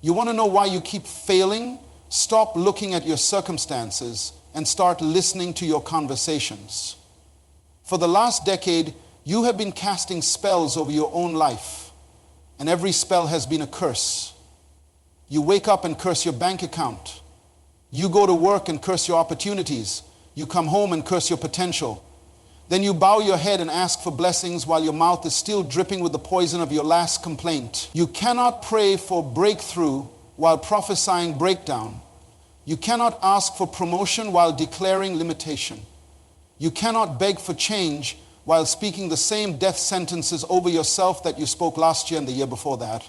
You want to know why you keep failing? Stop looking at your circumstances and start listening to your conversations. For the last decade, you have been casting spells over your own life, and every spell has been a curse. You wake up and curse your bank account. You go to work and curse your opportunities. You come home and curse your potential. Then you bow your head and ask for blessings while your mouth is still dripping with the poison of your last complaint. You cannot pray for breakthrough while prophesying breakdown. You cannot ask for promotion while declaring limitation. You cannot beg for change while speaking the same death sentences over yourself that you spoke last year and the year before that.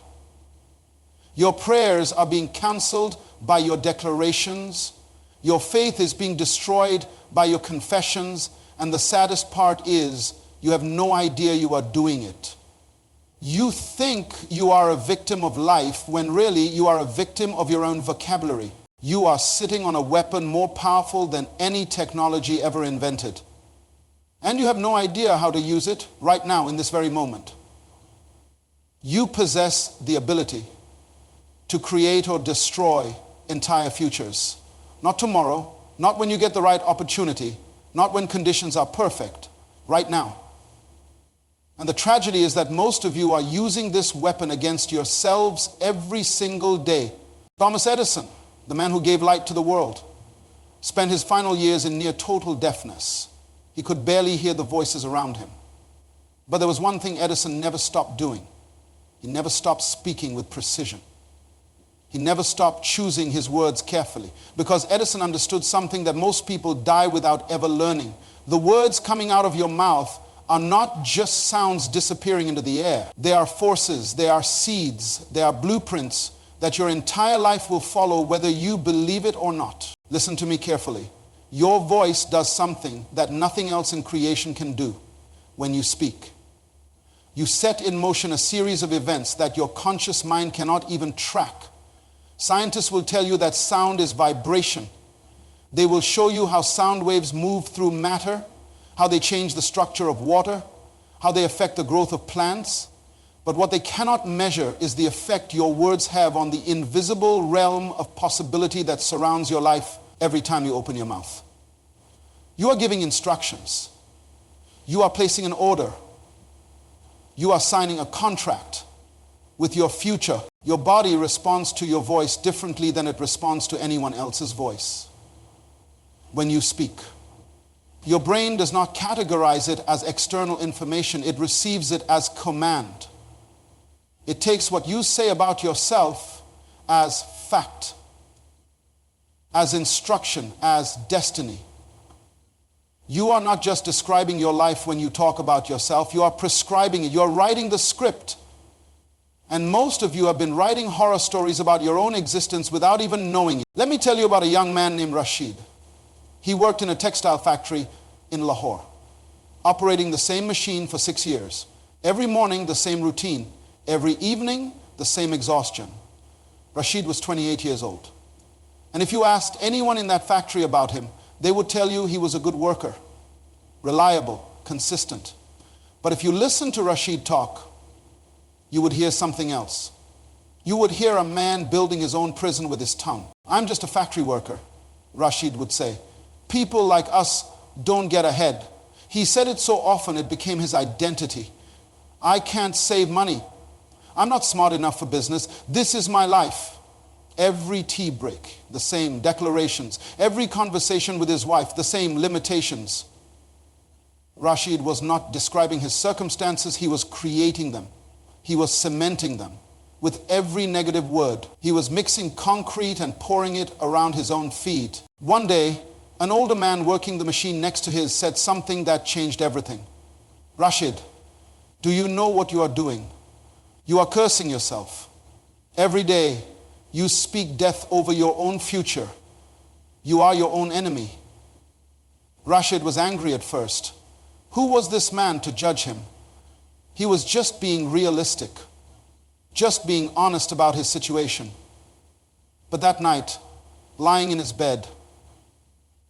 Your prayers are being cancelled by your declarations. Your faith is being destroyed by your confessions. And the saddest part is, you have no idea you are doing it. You think you are a victim of life when really you are a victim of your own vocabulary. You are sitting on a weapon more powerful than any technology ever invented. And you have no idea how to use it right now in this very moment. You possess the ability to create or destroy entire futures. Not tomorrow, not when you get the right opportunity, not when conditions are perfect, right now. And the tragedy is that most of you are using this weapon against yourselves every single day. Thomas Edison, the man who gave light to the world, spent his final years in near total deafness. He could barely hear the voices around him. But there was one thing Edison never stopped doing. He never stopped speaking with precision. He never stopped choosing his words carefully, because Edison understood something that most people die without ever learning. The words coming out of your mouth are not just sounds disappearing into the air. They are forces, they are seeds, they are blueprints that your entire life will follow whether you believe it or not. Listen to me carefully. Your voice does something that nothing else in creation can do when you speak. You set in motion a series of events that your conscious mind cannot even track. Scientists will tell you that sound is vibration. They will show you how sound waves move through matter, how they change the structure of water, how they affect the growth of plants. But what they cannot measure is the effect your words have on the invisible realm of possibility that surrounds your life every time you open your mouth. You are giving instructions. You are placing an order. You are signing a contract with your future. Your body responds to your voice differently than it responds to anyone else's voice. When you speak, your brain does not categorize it as external information. It receives it as command. It takes what you say about yourself as fact, as instruction, as destiny. You are not just describing your life when you talk about yourself. You are prescribing it. You are writing the script. And most of you have been writing horror stories about your own existence without even knowing it. Let me tell you about a young man named Rashid. He worked in a textile factory in Lahore, operating the same machine for 6 years. Every morning, the same routine. Every evening, the same exhaustion. Rashid was 28 years old. And if you asked anyone in that factory about him, they would tell you he was a good worker, reliable, consistent. But if you listen to Rashid talk, you would hear something else. You would hear a man building his own prison with his tongue. I'm just a factory worker, Rashid would say. People like us don't get ahead. He said it so often it became his identity. I can't save money. I'm not smart enough for business. This is my life. Every tea break, the same declarations. Every conversation with his wife, the same limitations. Rashid was not describing his circumstances, he was creating them. He was cementing them with every negative word. He was mixing concrete and pouring it around his own feet. One day, an older man working the machine next to his said something that changed everything. Rashid, do you know what you are doing? You are cursing yourself. Every day, you speak death over your own future. You are your own enemy. Rashid was angry at first. Who was this man to judge him? He was just being realistic, just being honest about his situation. But that night, lying in his bed,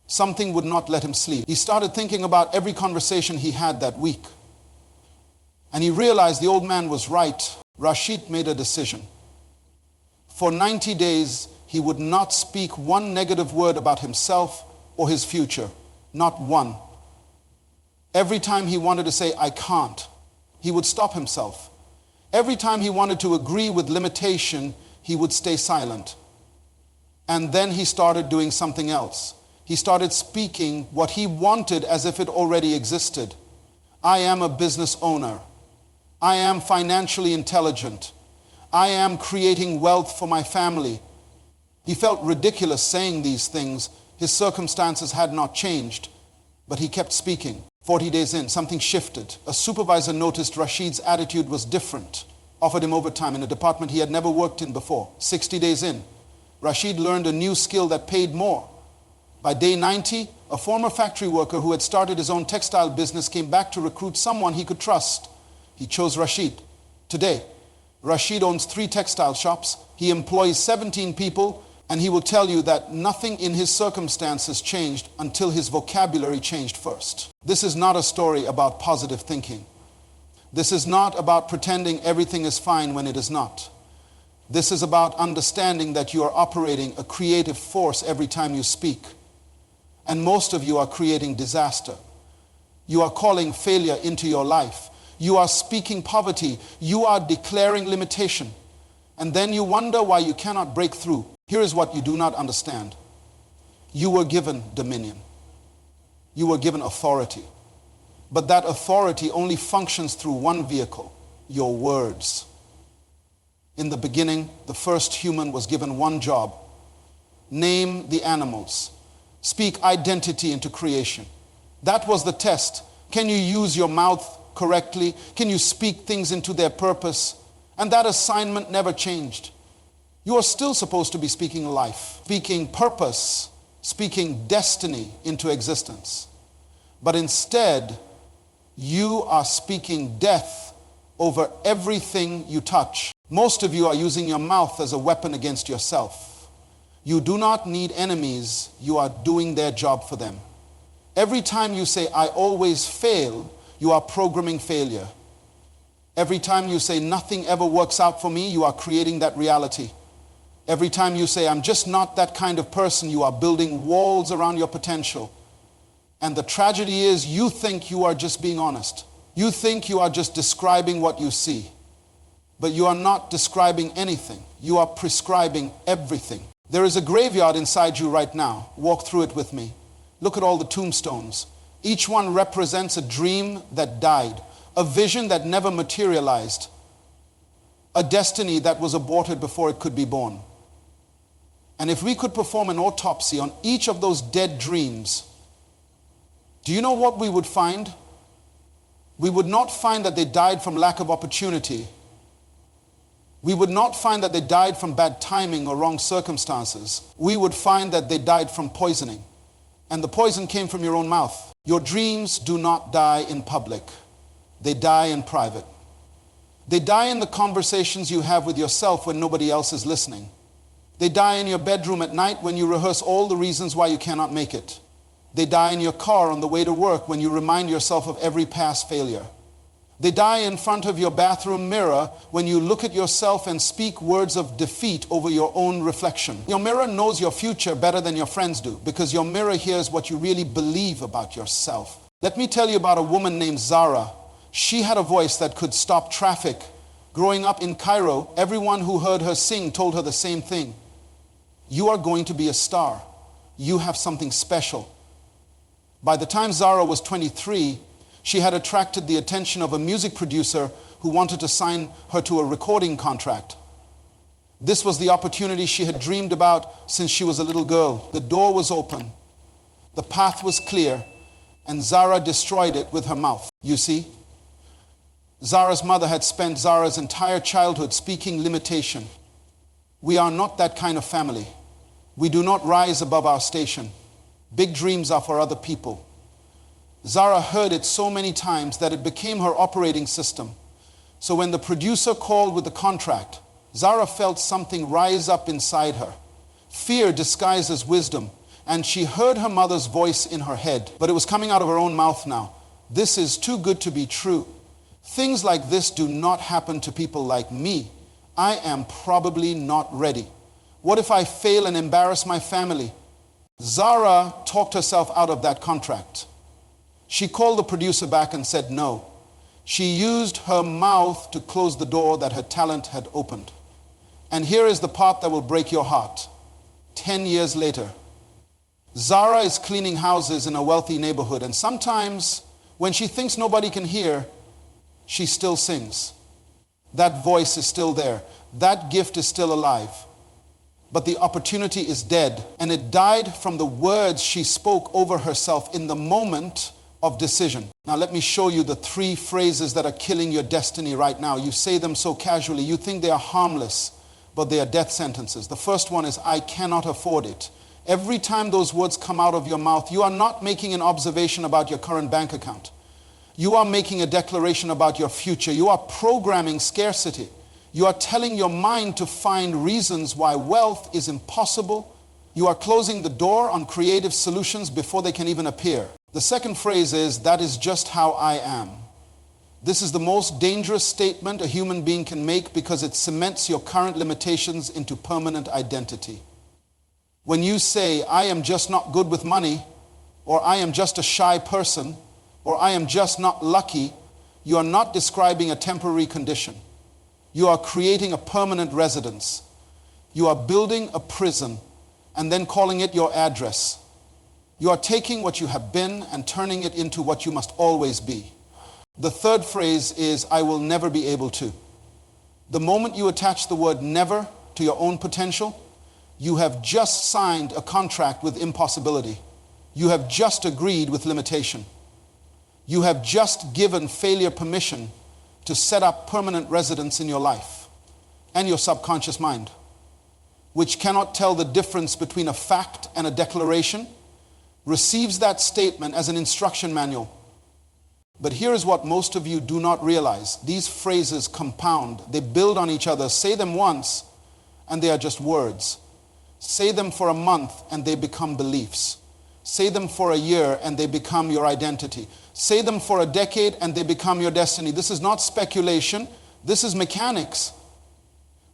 something would not let him sleep. He started thinking about every conversation he had that week. And he realized the old man was right. Rashid made a decision. For 90 days, he would not speak one negative word about himself or his future. Not one. Every time he wanted to say, I can't, he would stop himself. Every time he wanted to agree with limitation, he would stay silent. And then he started doing something else. He started speaking what he wanted as if it already existed. I am a business owner. I am financially intelligent. I am creating wealth for my family. He felt ridiculous saying these things. His circumstances had not changed, but he kept speaking. 40 days in, something shifted. A supervisor noticed Rashid's attitude was different, offered him overtime in a department he had never worked in before. 60 days in, Rashid learned a new skill that paid more. By day 90, a former factory worker who had started his own textile business came back to recruit someone he could trust. He chose Rashid. Today, Rashid owns 3 textile shops. He employs 17 people, and he will tell you that nothing in his circumstances changed until his vocabulary changed first. This is not a story about positive thinking. This is not about pretending everything is fine when it is not. This is about understanding that you are operating a creative force every time you speak. And most of you are creating disaster. You are calling failure into your life. You are speaking poverty. You are declaring limitation. And then you wonder why you cannot break through. Here is what you do not understand. You were given dominion. You were given authority. But that authority only functions through one vehicle, your words. In the beginning, the first human was given one job. Name the animals. Speak identity into creation. That was the test. Can you use your mouth correctly? Can you speak things into their purpose? And that assignment never changed. You are still supposed to be speaking life, speaking purpose, speaking destiny into existence. But instead, you are speaking death over everything you touch. Most of you are using your mouth as a weapon against yourself. You do not need enemies. You are doing their job for them. Every time you say, I always fail, you are programming failure. Every time you say, nothing ever works out for me, you are creating that reality. Every time you say, I'm just not that kind of person, you are building walls around your potential. And the tragedy is, you think you are just being honest. You think you are just describing what you see. But you are not describing anything. You are prescribing everything. There is a graveyard inside you right now. Walk through it with me. Look at all the tombstones. Each one represents a dream that died, a vision that never materialized, a destiny that was aborted before it could be born. And if we could perform an autopsy on each of those dead dreams, do you know what we would find? We would not find that they died from lack of opportunity. We would not find that they died from bad timing or wrong circumstances. We would find that they died from poisoning. And the poison came from your own mouth. Your dreams do not die in public. They die in private. They die in the conversations you have with yourself when nobody else is listening. They die in your bedroom at night when you rehearse all the reasons why you cannot make it. They die in your car on the way to work when you remind yourself of every past failure. They die in front of your bathroom mirror when you look at yourself and speak words of defeat over your own reflection. Your mirror knows your future better than your friends do because your mirror hears what you really believe about yourself. Let me tell you about a woman named Zara. She had a voice that could stop traffic. Growing up in Cairo, everyone who heard her sing told her the same thing. You are going to be a star. You have something special. By the time Zara was 23, she had attracted the attention of a music producer who wanted to sign her to a recording contract. This was the opportunity she had dreamed about since she was a little girl. The door was open. The path was clear, and Zara destroyed it with her mouth. You see, Zara's mother had spent Zara's entire childhood speaking limitation. We are not that kind of family. We do not rise above our station. Big dreams are for other people. Zara heard it so many times that it became her operating system. So when the producer called with the contract, Zara felt something rise up inside her. Fear disguised as wisdom, and she heard her mother's voice in her head, but it was coming out of her own mouth now. This is too good to be true. Things like this do not happen to people like me. I am probably not ready. What if I fail and embarrass my family? Zara talked herself out of that contract. She called the producer back and said no. She used her mouth to close the door that her talent had opened. And here is the part that will break your heart. 10 years later, Zara is cleaning houses in a wealthy neighborhood, and sometimes when she thinks nobody can hear, she still sings. That voice is still there. That gift is still alive. But the opportunity is dead, and it died from the words she spoke over herself in the moment of decision. Now let me show you the 3 phrases that are killing your destiny right now. You say them so casually. You think they are harmless, but they are death sentences. The first one is, I cannot afford it. Every time those words come out of your mouth, you are not making an observation about your current bank account. You are making a declaration about your future. You are programming scarcity. You are telling your mind to find reasons why wealth is impossible. You are closing the door on creative solutions before they can even appear. The second phrase is, that is just how I am. This is the most dangerous statement a human being can make because it cements your current limitations into permanent identity. When you say, I am just not good with money, or I am just a shy person, or I am just not lucky, you are not describing a temporary condition. You are creating a permanent residence. You are building a prison and then calling it your address. You are taking what you have been and turning it into what you must always be. The third phrase is, I will never be able to. The moment you attach the word never to your own potential, you have just signed a contract with impossibility. You have just agreed with limitation. You have just given failure permission to set up permanent residence in your life and your subconscious mind, which cannot tell the difference between a fact and a declaration, receives that statement as an instruction manual. But here is what most of you do not realize. These phrases compound. They build on each other. Say them once and they are just words. Say them for a month and they become beliefs. Say them for a year and they become your identity. Say them for a decade and they become your destiny. This is not speculation. This is mechanics.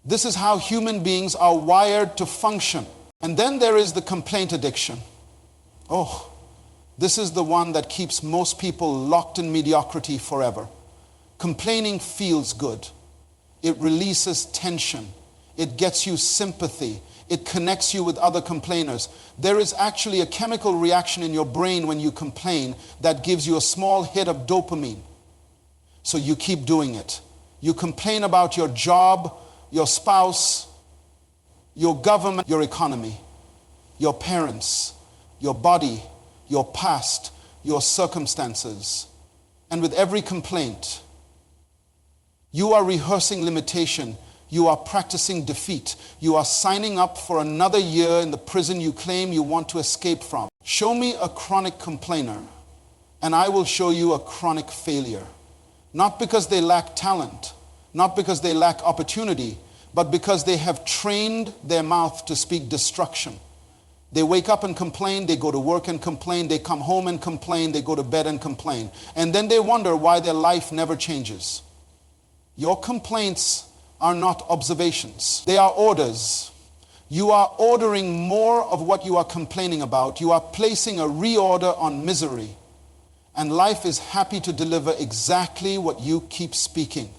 This is how human beings are wired to function. And then there is the complaint addiction. Oh, this is the one that keeps most people locked in mediocrity forever. Complaining feels good. It releases tension. It gets you sympathy. It connects you with other complainers. There is actually a chemical reaction in your brain when you complain that gives you a small hit of dopamine. So you keep doing it. You complain about your job, your spouse, your government, your economy, your parents, your body, your past, your circumstances. And with every complaint, you are rehearsing limitation. You are practicing defeat. You are signing up for another year in the prison you claim you want to escape from. Show me a chronic complainer, and I will show you a chronic failure. Not because they lack talent, not because they lack opportunity, but because they have trained their mouth to speak destruction. They wake up and complain, they go to work and complain, they come home and complain, they go to bed and complain. And then they wonder why their life never changes. Your complaints are not observations. They are orders. You are ordering more of what you are complaining about. You are placing a reorder on misery. And life is happy to deliver exactly what you keep speaking.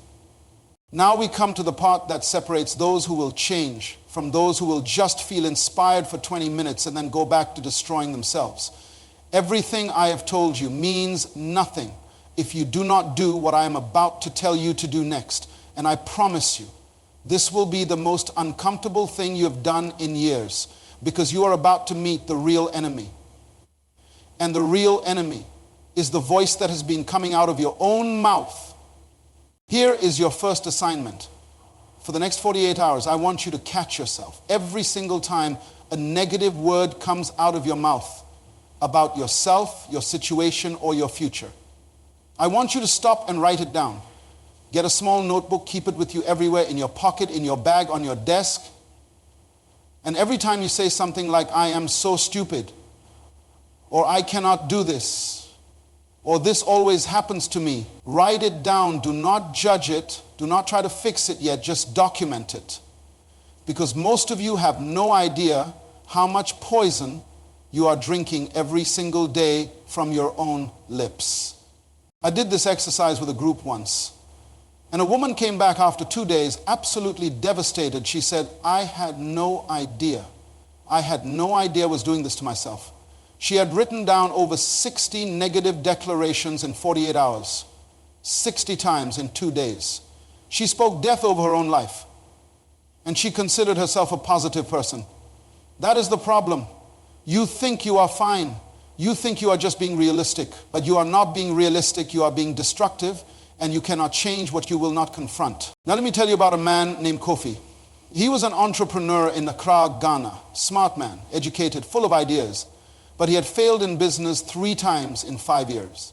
Now we come to the part that separates those who will change from those who will just feel inspired for 20 minutes and then go back to destroying themselves. Everything I have told you means nothing if you do not do what I am about to tell you to do next. And I promise you, this will be the most uncomfortable thing you have done in years, because you are about to meet the real enemy. And the real enemy is the voice that has been coming out of your own mouth. Here is your first assignment. For the next 48 hours, I want you to catch yourself. Every single time a negative word comes out of your mouth about yourself, your situation, or your future, I want you to stop and write it down. Get a small notebook, keep it with you everywhere, in your pocket, in your bag, on your desk. And every time you say something like, I am so stupid, or I cannot do this, or this always happens to me. Write it down. Do not judge it. Do not try to fix it yet. Just document it. Because most of you have no idea how much poison you are drinking every single day from your own lips. I did this exercise with a group once. And a woman came back after 2 days absolutely devastated. She said, I had no idea. I had no idea I was doing this to myself. She had written down over 60 negative declarations in 48 hours. 60 times in 2 days. She spoke death over her own life. And she considered herself a positive person. That is the problem. You think you are fine. You think you are just being realistic. But you are not being realistic. You are being destructive. And you cannot change what you will not confront. Now let me tell you about a man named Kofi. He was an entrepreneur in Accra, Ghana. Smart man, educated, full of ideas. But he had failed in business 3 times in 5 years.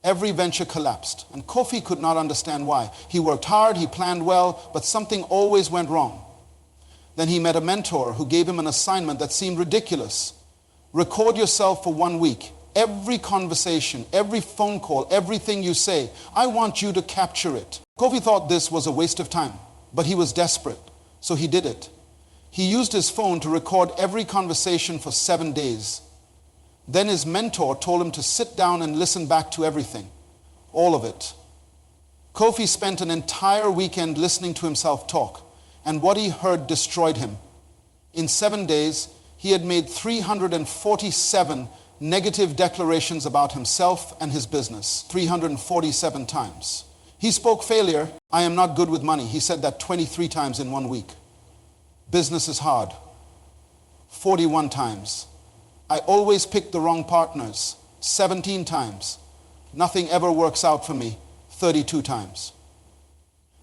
Every venture collapsed. And Kofi could not understand why. He worked hard, he planned well, but something always went wrong. Then he met a mentor who gave him an assignment that seemed ridiculous. Record yourself for 1 week. Every conversation, every phone call, everything you say, I want you to capture it. Kofi thought this was a waste of time, but he was desperate, so he did it. He used his phone to record every conversation for 7 days. Then his mentor told him to sit down and listen back to everything, all of it. Kofi spent an entire weekend listening to himself talk, and what he heard destroyed him. In 7 days, he had made 347 negative declarations about himself and his business, 347 times. He spoke failure. I am not good with money. He said that 23 times in 1 week. Business is hard. 41 times. I always pick the wrong partners. 17 times. Nothing ever works out for me. 32 times.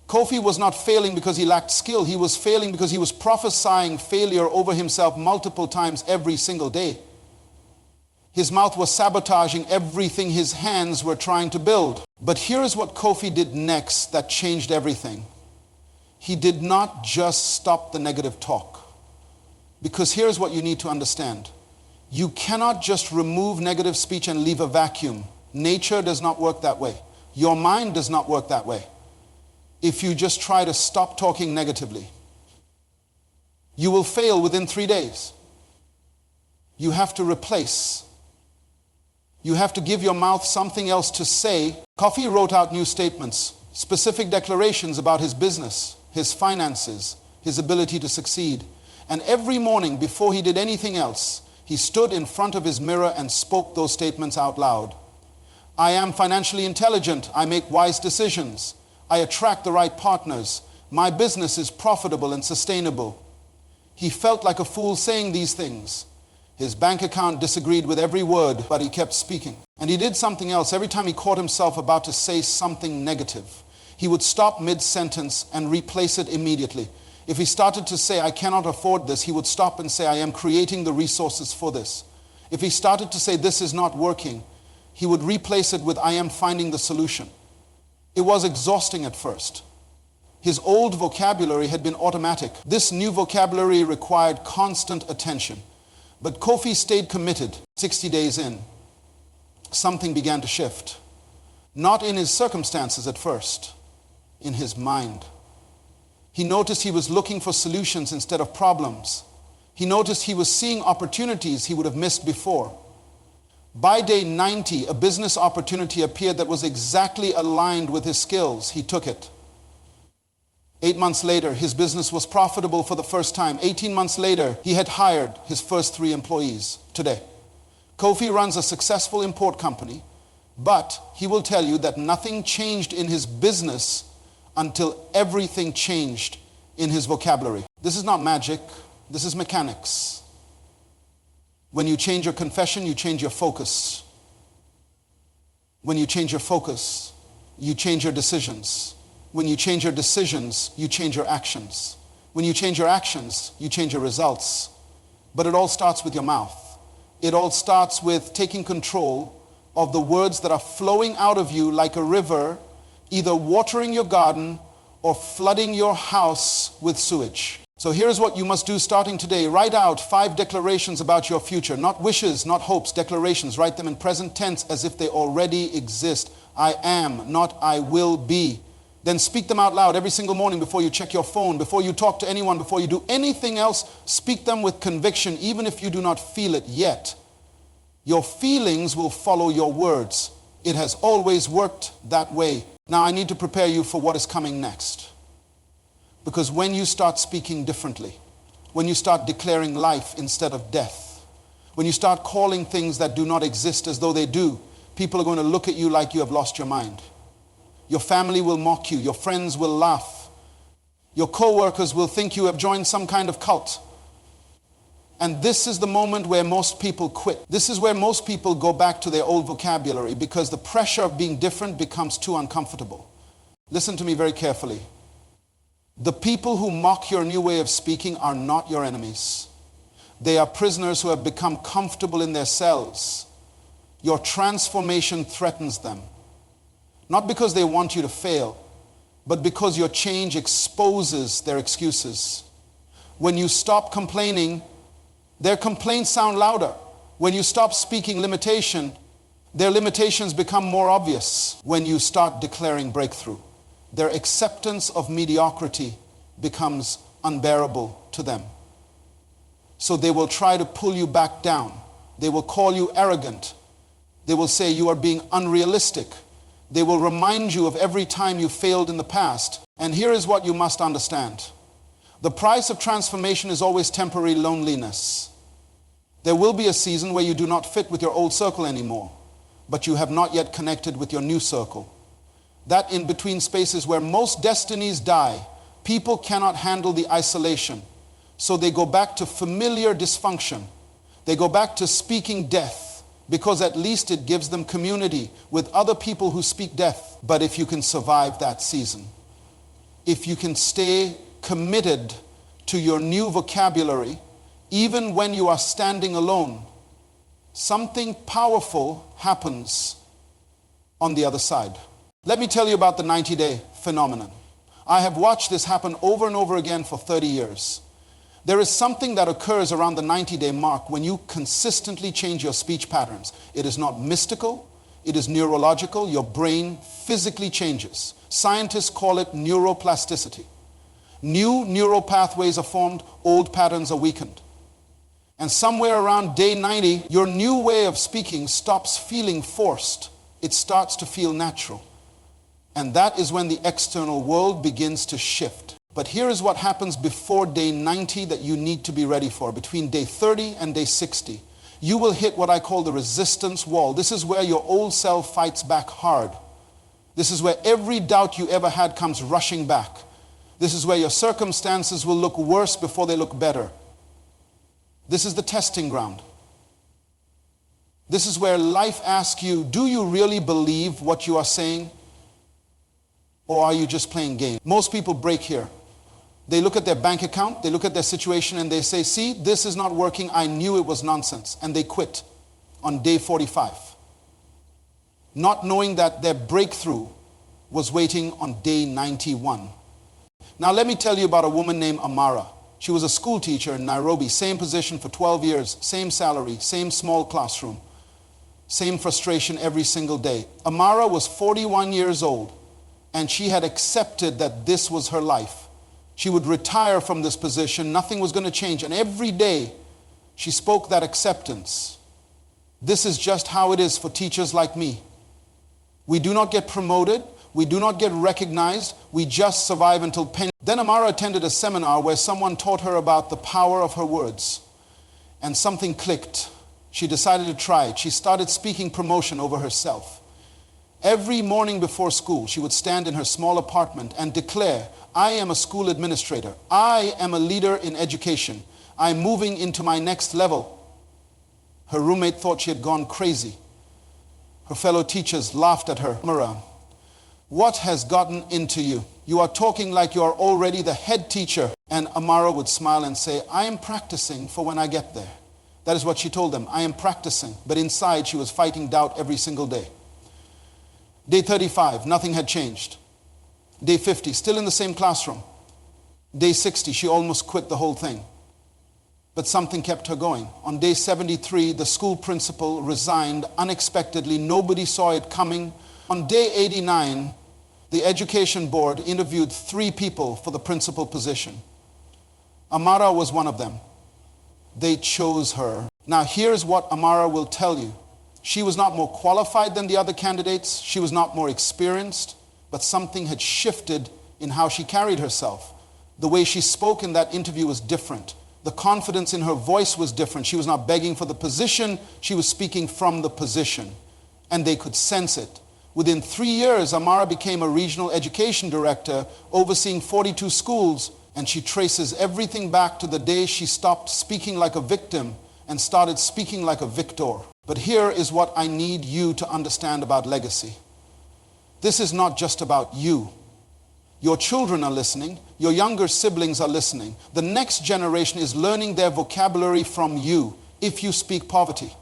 Kofi was not failing because he lacked skill. He was failing because he was prophesying failure over himself multiple times every single day. His mouth was sabotaging everything his hands were trying to build. But here's what Kofi did next that changed everything. He did not just stop the negative talk. Because here's what you need to understand. You cannot just remove negative speech and leave a vacuum. Nature does not work that way. Your mind does not work that way. If you just try to stop talking negatively, you will fail within 3 days. You have to replace. You have to give your mouth something else to say. Kofi wrote out new statements, specific declarations about his business, his finances, his ability to succeed. And every morning before he did anything else, he stood in front of his mirror and spoke those statements out loud. I am financially intelligent. I make wise decisions. I attract the right partners. My business is profitable and sustainable. He felt like a fool saying these things. His bank account disagreed with every word, but he kept speaking. And he did something else. Every time he caught himself about to say something negative, he would stop mid-sentence and replace it immediately. If he started to say, I cannot afford this, he would stop and say, I am creating the resources for this. If he started to say, this is not working, he would replace it with, I am finding the solution. It was exhausting at first. His old vocabulary had been automatic. This new vocabulary required constant attention. But Kofi stayed committed. 60 days in, something began to shift. Not in his circumstances at first, in his mind. He noticed he was looking for solutions instead of problems. He noticed he was seeing opportunities he would have missed before. By day 90, a business opportunity appeared that was exactly aligned with his skills. He took it. 8 months later, his business was profitable for the first time. 18 months later, he had hired his first 3 employees. Today, Kofi runs a successful import company, but he will tell you that nothing changed in his business until everything changed in his vocabulary. This is not magic. This is mechanics. When you change your confession, you change your focus. When you change your focus, you change your decisions. When you change your decisions, you change your actions. When you change your actions, you change your results. But it all starts with your mouth. It all starts with taking control of the words that are flowing out of you like a river, either watering your garden or flooding your house with sewage. So here's what you must do starting today. Write out 5 declarations about your future. Not wishes, not hopes, declarations. Write them in present tense as if they already exist. I am, not I will be. Then speak them out loud every single morning before you check your phone, before you talk to anyone, before you do anything else. Speak them with conviction, even if you do not feel it yet. Your feelings will follow your words. It has always worked that way. Now I need to prepare you for what is coming next. Because when you start speaking differently, when you start declaring life instead of death, when you start calling things that do not exist as though they do, people are going to look at you like you have lost your mind. Your family will mock you. Your friends will laugh. Your co-workers will think you have joined some kind of cult. And this is the moment where most people quit. This is where most people go back to their old vocabulary because the pressure of being different becomes too uncomfortable. Listen to me very carefully. The people who mock your new way of speaking are not your enemies. They are prisoners who have become comfortable in their cells. Your transformation threatens them. Not because they want you to fail, but because your change exposes their excuses. When you stop complaining, their complaints sound louder. When you stop speaking limitation, their limitations become more obvious. When you start declaring breakthrough, their acceptance of mediocrity becomes unbearable to them. So they will try to pull you back down. They will call you arrogant. They will say you are being unrealistic. They will remind you of every time you failed in the past. And here is what you must understand. The price of transformation is always temporary loneliness. There will be a season where you do not fit with your old circle anymore, but you have not yet connected with your new circle. That in-between space is where most destinies die. People cannot handle the isolation. So they go back to familiar dysfunction. They go back to speaking death because at least it gives them community with other people who speak death. But if you can survive that season, if you can stay committed to your new vocabulary, even when you are standing alone, something powerful happens on the other side. Let me tell you about the 90-day phenomenon. I have watched this happen over and over again for 30 years. There is something that occurs around the 90-day mark when you consistently change your speech patterns. It is not mystical, it is neurological. Your brain physically changes. Scientists call it neuroplasticity. New neural pathways are formed, old patterns are weakened. And somewhere around day 90, your new way of speaking stops feeling forced. It starts to feel natural. And that is when the external world begins to shift. But here is what happens before day 90 that you need to be ready for. Between day 30 and day 60, you will hit what I call the resistance wall. This is where your old self fights back hard. This is where every doubt you ever had comes rushing back. This is where your circumstances will look worse before they look better. This is the testing ground. This is where life asks you, do you really believe what you are saying? Or are you just playing games? Most people break here. They look at their bank account, they look at their situation and they say, see, this is not working. I knew it was nonsense. And they quit on day 45. Not knowing that their breakthrough was waiting on day 91. Now let me tell you about a woman named Amara. She was a school teacher in Nairobi, same position for 12 years, same salary, same small classroom, same frustration every single day. Amara was 41 years old and she had accepted that this was her life. She would retire from this position, nothing was going to change, and every day she spoke that acceptance. This is just how it is for teachers like me. We do not get promoted. We do not get recognized. We just survive until pension. Then Amara attended a seminar where someone taught her about the power of her words. And something clicked. She decided to try it. She started speaking promotion over herself. Every morning before school, she would stand in her small apartment and declare, I am a school administrator. I am a leader in education. I'm moving into my next level. Her roommate thought she had gone crazy. Her fellow teachers laughed at her. Amara, what has gotten into you? You are talking like you are already the head teacher. And Amara would smile and say, I am practicing for when I get there. That is what she told them. I am practicing. But inside she was fighting doubt every single day. Day 35, nothing had changed. Day 50, still in the same classroom. Day 60, she almost quit the whole thing. But something kept her going. On day 73, the school principal resigned unexpectedly. Nobody saw it coming. On day 89, the education board interviewed 3 people for the principal position. Amara was one of them. They chose her. Now here's what Amara will tell you. She was not more qualified than the other candidates. She was not more experienced, but something had shifted in how she carried herself. The way she spoke in that interview was different. The confidence in her voice was different. She was not begging for the position. She was speaking from the position. And they could sense it. Within 3 years, Amara became a regional education director, overseeing 42 schools, and she traces everything back to the day she stopped speaking like a victim and started speaking like a victor. But here is what I need you to understand about legacy. This is not just about you. Your children are listening. Your younger siblings are listening. The next generation is learning their vocabulary from you if you speak poverty.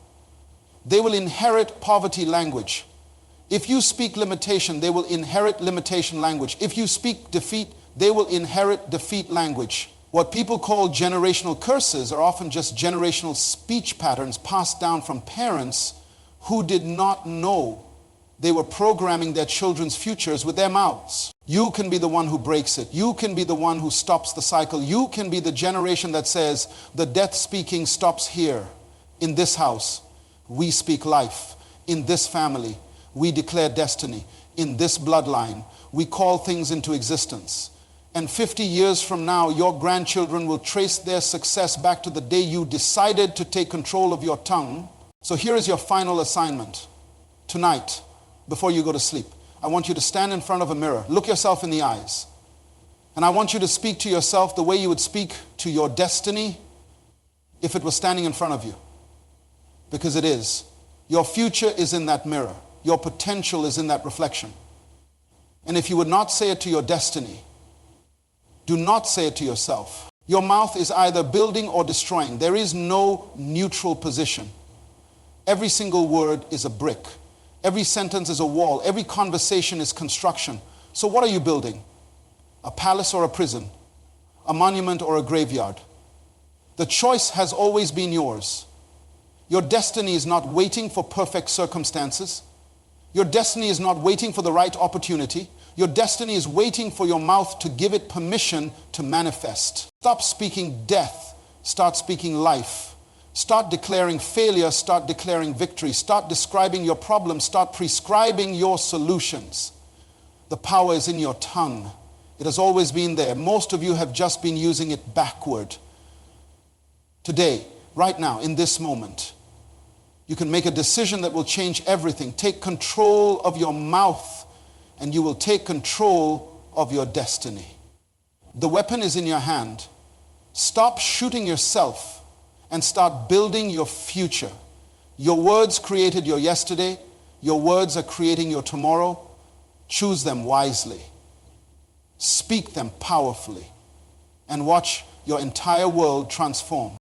They will inherit poverty language. If you speak limitation, they will inherit limitation language. If you speak defeat, they will inherit defeat language. What people call generational curses are often just generational speech patterns passed down from parents who did not know they were programming their children's futures with their mouths. You can be the one who breaks it. You can be the one who stops the cycle. You can be the generation that says, the death speaking stops here. In this house, we speak life. In this family, we declare destiny. In this bloodline, we call things into existence. And 50 years from now, your grandchildren will trace their success back to the day you decided to take control of your tongue. So here is your final assignment. Tonight, before you go to sleep, I want you to stand in front of a mirror, look yourself in the eyes, and I want you to speak to yourself the way you would speak to your destiny if it was standing in front of you. Because it is. Your future is in that mirror. Your potential is in that reflection. And if you would not say it to your destiny, do not say it to yourself. Your mouth is either building or destroying. There is no neutral position. Every single word is a brick. Every sentence is a wall. Every conversation is construction. So what are you building? A palace or a prison? A monument or a graveyard? The choice has always been yours. Your destiny is not waiting for perfect circumstances. Your destiny is not waiting for the right opportunity. Your destiny is waiting for your mouth to give it permission to manifest. Stop speaking death. Start speaking life. Start declaring failure, start declaring victory. Start describing your problems, start prescribing your solutions. The power is in your tongue. It has always been there. Most of you have just been using it backward. Today, right now, in this moment, you can make a decision that will change everything. Take control of your mouth, and you will take control of your destiny. The weapon is in your hand. Stop shooting yourself and start building your future. Your words created your yesterday. Your words are creating your tomorrow. Choose them wisely. Speak them powerfully. And watch your entire world transform.